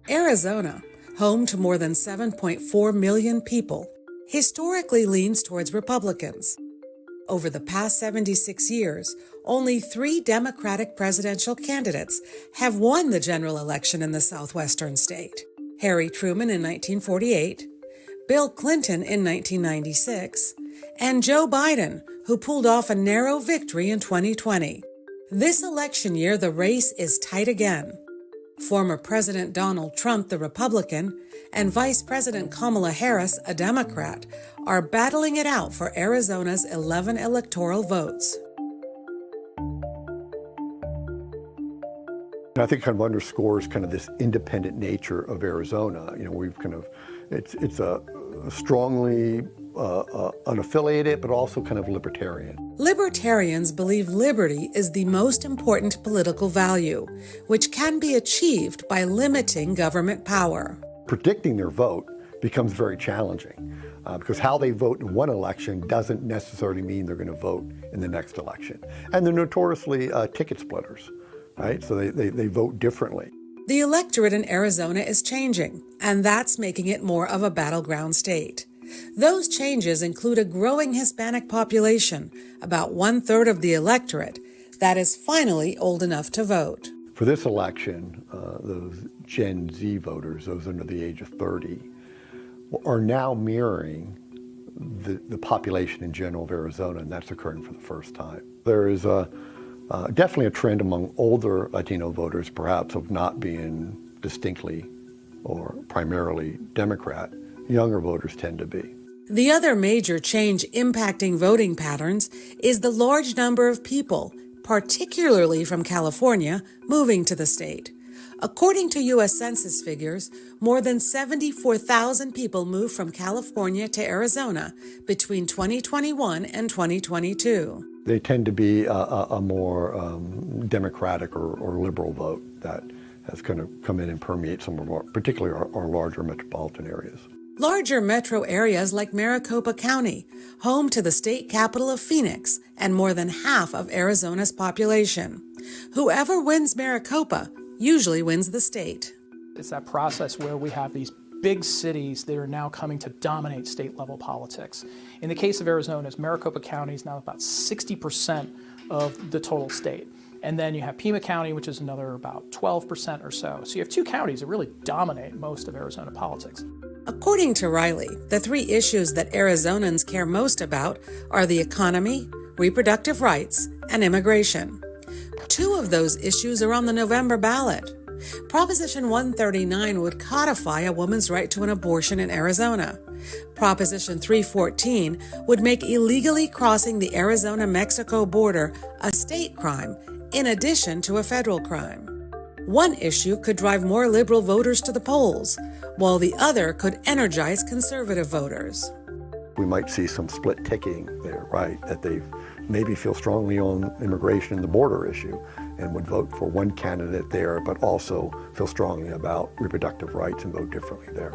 Arizona, home to more than 7.4 million people, historically leans towards Republicans. Over the past 76 years, only 3 Democratic presidential candidates have won the general election in the Southwestern state: Harry Truman in 1948, Bill Clinton in 1996, and Joe Biden, who pulled off a narrow victory in 2020. This election year, the race is tight again. Former President Donald Trump, the Republican, and Vice President Kamala Harris, a Democrat, are battling it out for Arizona's 11 electoral votes. I think it kind of underscores kind of this independent nature of Arizona. We've it's a strongly unaffiliated, but also kind of libertarian. Libertarians believe liberty is the most important political value, which can be achieved by limiting government power. Predicting their vote becomes very challenging because how they vote in one election doesn't necessarily mean they're going to vote in the next election. And they're notoriously ticket splitters, right? So they vote differently. The electorate in Arizona is changing, and that's making it more of a battleground state. Those changes include a growing Hispanic population, about 1/3 of the electorate, that is finally old enough to vote. For this election, those Gen Z voters, those under the age of 30, are now mirroring the population in general of Arizona, and that's occurring for the first time. There is definitely a trend among older Latino voters, perhaps, of not being distinctly or primarily Democrat. Younger voters tend to be. The other major change impacting voting patterns is the large number of people, particularly from California, moving to the state. According to U.S. Census figures, more than 74,000 people moved from California to Arizona between 2021 and 2022. They tend to be a more democratic or liberal vote that has kind of come in and permeate some of our, particularly our larger metropolitan areas. Larger metro areas like Maricopa County, home to the state capital of Phoenix and more than half of Arizona's population. Whoever wins Maricopa usually wins the state. It's that process where we have these big cities that are now coming to dominate state-level politics. In the case of Arizona, Maricopa County is now about 60% of the total state. And then you have Pima County, which is another about 12% or so. So you have 2 counties that really dominate most of Arizona politics. According to Riley, the 3 issues that Arizonans care most about are the economy, reproductive rights, and immigration. 2 of those issues are on the November ballot. Proposition 139 would codify a woman's right to an abortion in Arizona. Proposition 314 would make illegally crossing the Arizona-Mexico border a state crime, in addition to a federal crime. One issue could drive more liberal voters to the polls, while the other could energize conservative voters. We might see some split ticking there, right? That they maybe feel strongly on immigration and the border issue and would vote for one candidate there, but also feel strongly about reproductive rights and vote differently there.